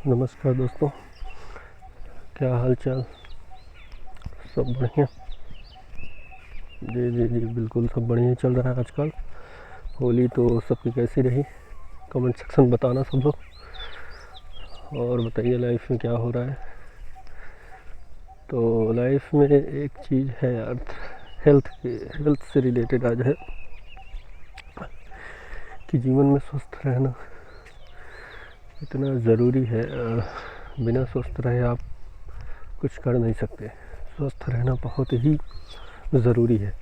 नमस्कार दोस्तों, क्या हाल चाल? सब बढ़िया? जी जी जी बिल्कुल, सब बढ़िया चल रहा है आजकल। होली तो सबकी कैसी रही? कमेंट सेक्शन बताना सब लोग। और बताइए लाइफ में क्या हो रहा है। तो लाइफ में एक चीज़ है यार, हेल्थ से रिलेटेड आज है कि जीवन में स्वस्थ रहना इतना ज़रूरी है। बिना स्वस्थ रहे आप कुछ कर नहीं सकते। स्वस्थ रहना बहुत ही ज़रूरी है।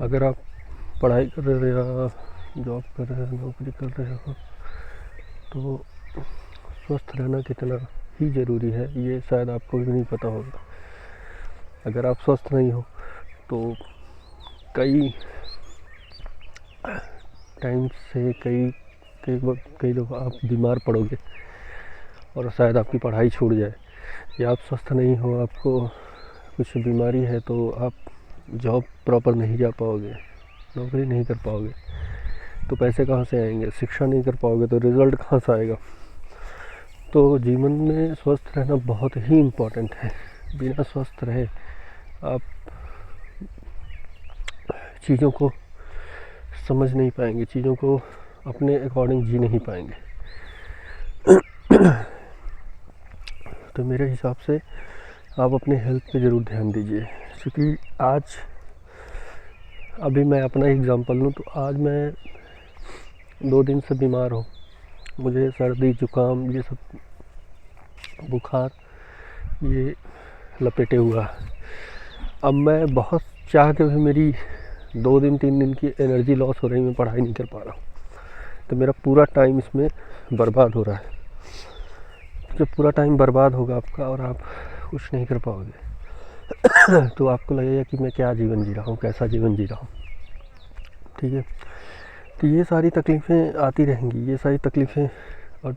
अगर आप पढ़ाई कर रहे हो या जॉब कर रहे हो, नौकरी कर रहे हो, तो स्वस्थ रहना कितना ही ज़रूरी है ये शायद आपको भी नहीं पता होगा। अगर आप स्वस्थ नहीं हो तो कई टाइम से कई दफ़ा आप बीमार पड़ोगे और शायद आपकी पढ़ाई छूट जाए। या आप स्वस्थ नहीं हो, आपको कुछ बीमारी है, तो आप जॉब प्रॉपर नहीं जा पाओगे, नौकरी नहीं कर पाओगे, तो पैसे कहाँ से आएंगे? शिक्षा नहीं कर पाओगे तो रिज़ल्ट कहाँ से आएगा? तो जीवन में स्वस्थ रहना बहुत ही इम्पोर्टेंट है। बिना स्वस्थ रहे आप चीज़ों को समझ नहीं पाएंगे, चीज़ों को अपने अकॉर्डिंग जी नहीं पाएंगे। तो मेरे हिसाब से आप अपने हेल्थ पे ज़रूर ध्यान दीजिए, क्योंकि आज अभी मैं अपना एग्ज़ाम्पल लूँ तो आज मैं 2 दिन से बीमार हूँ। मुझे सर्दी जुकाम ये सब बुखार ये लपेटे हुआ है। अब मैं बहुत चाह के भी मेरी 2 दिन 3 दिन की एनर्जी लॉस हो रही, मैं पढ़ाई नहीं कर पा रहा हूँ। तो मेरा पूरा टाइम इसमें बर्बाद हो रहा है। जब पूरा टाइम बर्बाद होगा आपका और आप कुछ नहीं कर पाओगे तो आपको लगेगा कि मैं क्या जीवन जी रहा हूँ, कैसा जीवन जी रहा हूँ। ठीक है, तो ये सारी तकलीफ़ें आती रहेंगी, ये सारी तकलीफ़ें। और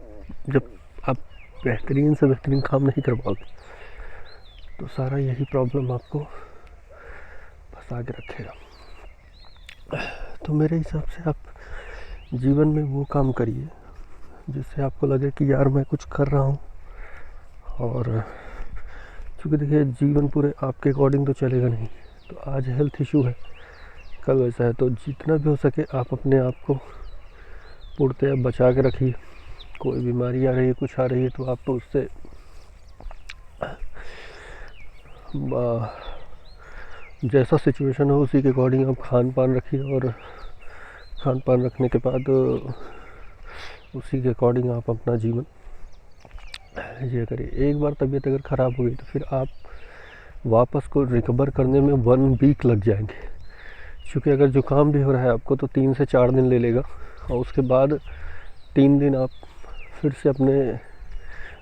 जब आप बेहतरीन से बेहतरीन काम नहीं कर पाओगे तो सारा यही प्रॉब्लम आपको फंसा के रखेगा। तो मेरे हिसाब से आप जीवन में वो काम करिए जिससे आपको लगे कि यार मैं कुछ कर रहा हूँ। और क्योंकि देखिए जीवन पूरे आपके अकॉर्डिंग तो चलेगा नहीं। तो आज हेल्थ इशू है, कल वैसा है, तो जितना भी हो सके आप अपने आप को पूर्णतः बचा के रखिए। कोई बीमारी आ रही है, कुछ आ रही है, तो आप उससे जैसा सिचुएशन हो उसी के अकॉर्डिंग आप खान पान रखिए। और खान पान रखने के बाद उसी के अकॉर्डिंग आप अपना जीवन ये करिए। एक बार तबीयत अगर ख़राब हो गई तो फिर आप वापस को रिकवर करने में 1 वीक लग जाएंगे। क्योंकि अगर जुकाम भी हो रहा है आपको तो 3 से 4 दिन ले लेगा, और उसके बाद 3 दिन आप फिर से अपने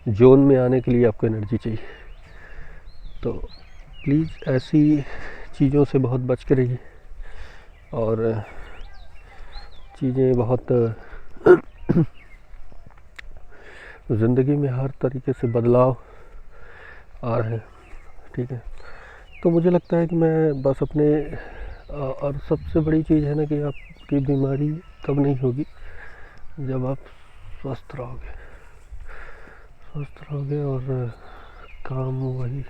जोन में आने के लिए आपको एनर्जी चाहिए। तो प्लीज़ ऐसी चीज़ों से बहुत बच के रहिए। और चीज़ें बहुत ज़िंदगी में हर तरीके से बदलाव आ रहे हैं। ठीक है, तो मुझे लगता है कि मैं बस अपने और सबसे बड़ी चीज़ है ना कि आपकी बीमारी कब नहीं होगी, जब आप स्वस्थ रहोगे और काम वही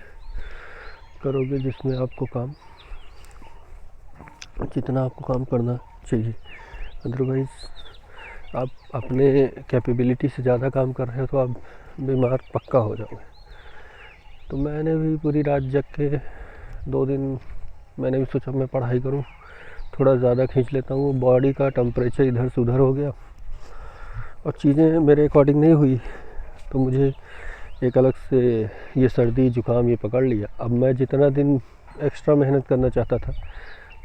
करोगे जिसमें आपको काम जितना आपको काम करना चाहिए। अदरवाइज़ आप अपने कैपेबिलिटी से ज़्यादा काम कर रहे हो तो आप बीमार पक्का हो जाओगे। तो मैंने भी पूरी रात जग के 2 दिन मैंने भी सोचा मैं पढ़ाई करूं, थोड़ा ज़्यादा खींच लेता हूँ। बॉडी का टेम्परेचर इधर से उधर हो गया और चीज़ें मेरे अकॉर्डिंग नहीं हुई, तो मुझे एक अलग से ये सर्दी जुकाम ये पकड़ लिया। अब मैं जितना दिन एक्स्ट्रा मेहनत करना चाहता था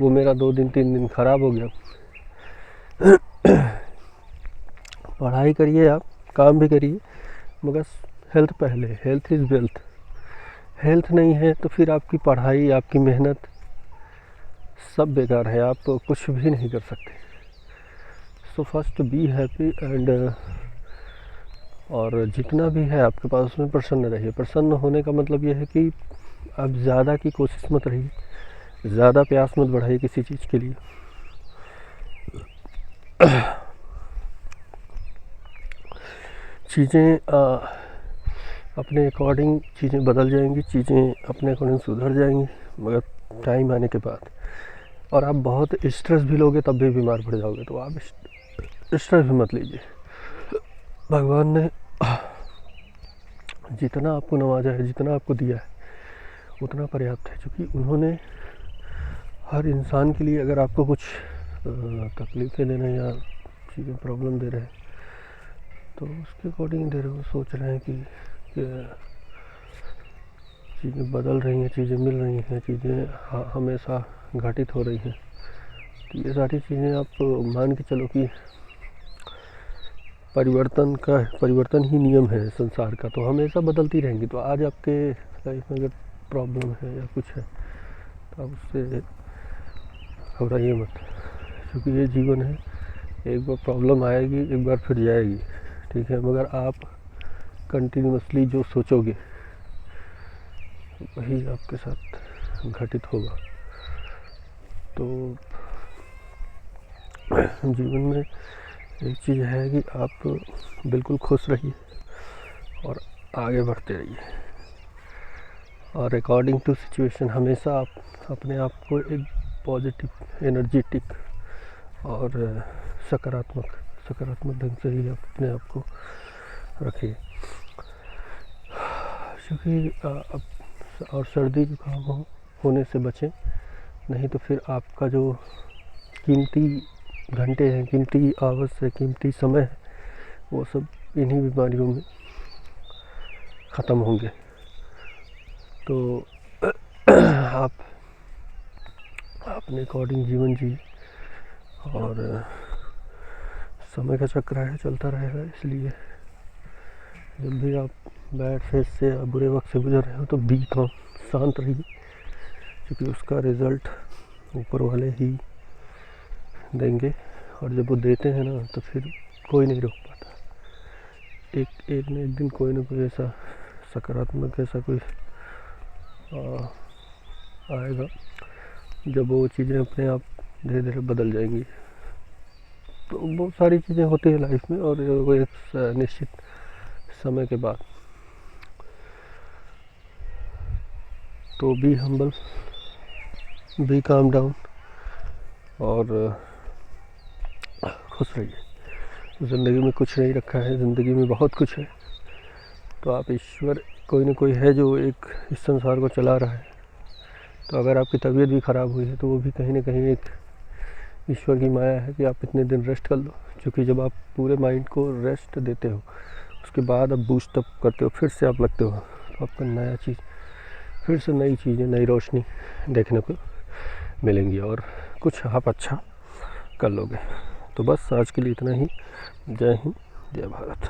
वो मेरा 2 दिन 3 दिन ख़राब हो गया। पढ़ाई करिए, आप काम भी करिए, मगर हेल्थ पहले। Health is wealth. हेल्थ नहीं है तो फिर आपकी पढ़ाई, आपकी मेहनत सब बेकार है, आप कुछ भी नहीं कर सकते। So first be happy and और जितना भी है आपके पास उसमें प्रसन्न रहिए। प्रसन्न होने का मतलब यह है कि आप ज़्यादा की कोशिश मत रहिए, ज़्यादा प्यास मत बढ़ाइए किसी चीज़ के लिए। चीज़ें अपने अकॉर्डिंग चीज़ें बदल जाएंगी, चीज़ें अपने अकॉर्डिंग सुधर जाएंगी, मगर टाइम आने के बाद। और आप बहुत स्ट्रेस भी लोगे तब भी बीमार पड़ जाओगे, तो आप स्ट्रेस भी मत लीजिए। भगवान ने जितना आपको नवाजा है, जितना आपको दिया है, उतना पर्याप्त है। क्योंकि उन्होंने हर इंसान के लिए, अगर आपको कुछ तकलीफ़ें दे रहे हैं या चीज़ें प्रॉब्लम दे रहे हैं, तो उसके अकॉर्डिंग दे रहे हो, सोच रहे हैं कि चीज़ें बदल रही हैं, चीज़ें मिल रही हैं, चीज़ें हमेशा घटित हो रही हैं। तो ये सारी चीज़ें आप मान के चलो कि परिवर्तन ही नियम है संसार का, तो हमेशा बदलती रहेंगी। तो आज आपके लाइफ में अगर प्रॉब्लम है या कुछ है, तो आप उससे घबराइए मत, क्योंकि ये जीवन है। एक बार प्रॉब्लम आएगी, एक बार फिर जाएगी, ठीक है। मगर आप कंटिन्यूसली जो सोचोगे वही आपके साथ घटित होगा। तो जीवन में एक चीज़ है कि आप बिल्कुल खुश रहिए और आगे बढ़ते रहिए, और अकॉर्डिंग टू सिचुएशन हमेशा आप अपने आप को एक पॉजिटिव, एनर्जेटिक और सकारात्मक ढंग से ही अपने आप को रखिए। क्योंकि और सर्दी जुकाम होने से बचें, नहीं तो फिर आपका जो कीमती घंटे हैं, कीमती आवर्स है, कीमती समय है, वो सब इन्हीं बीमारियों में ख़त्म होंगे। तो आप अपने अकॉर्डिंग जीवन जी, और समय का चक्र है, चलता रहेगा। इसलिए जब भी आप बैड फेज से या बुरे वक्त से गुजर रहे हो तो बी काम, शांत रहिए, क्योंकि उसका रिज़ल्ट ऊपर वाले ही देंगे। और जब वो देते हैं ना, तो फिर कोई नहीं रोक पाता। एक न एक दिन कोई ना कोई ऐसा सकारात्मक, ऐसा कोई आएगा जब वो चीज़ें अपने आप धीरे धीरे बदल जाएंगी। तो बहुत सारी चीज़ें होती है लाइफ में, और वो एक निश्चित समय के बाद। तो be humble, be calm down, और खुश रहिए। ज़िंदगी में कुछ नहीं रखा है, ज़िंदगी में बहुत कुछ है। तो आप ईश्वर, कोई ना कोई है जो एक इस संसार को चला रहा है। तो अगर आपकी तबीयत भी ख़राब हुई है, तो वो भी कहीं ना कहीं एक ईश्वर की माया है कि आप इतने दिन रेस्ट कर लो। क्योंकि जब आप पूरे माइंड को रेस्ट देते हो, उसके बाद आप बूस्ट अप करते हो, फिर से आप लगते हो, तो आपका नया चीज़, फिर से नई चीज़ें, नई रोशनी देखने को मिलेंगी, और कुछ आप अच्छा कर लोगे। तो बस आज के लिए इतना ही। जय हिंद, जय भारत।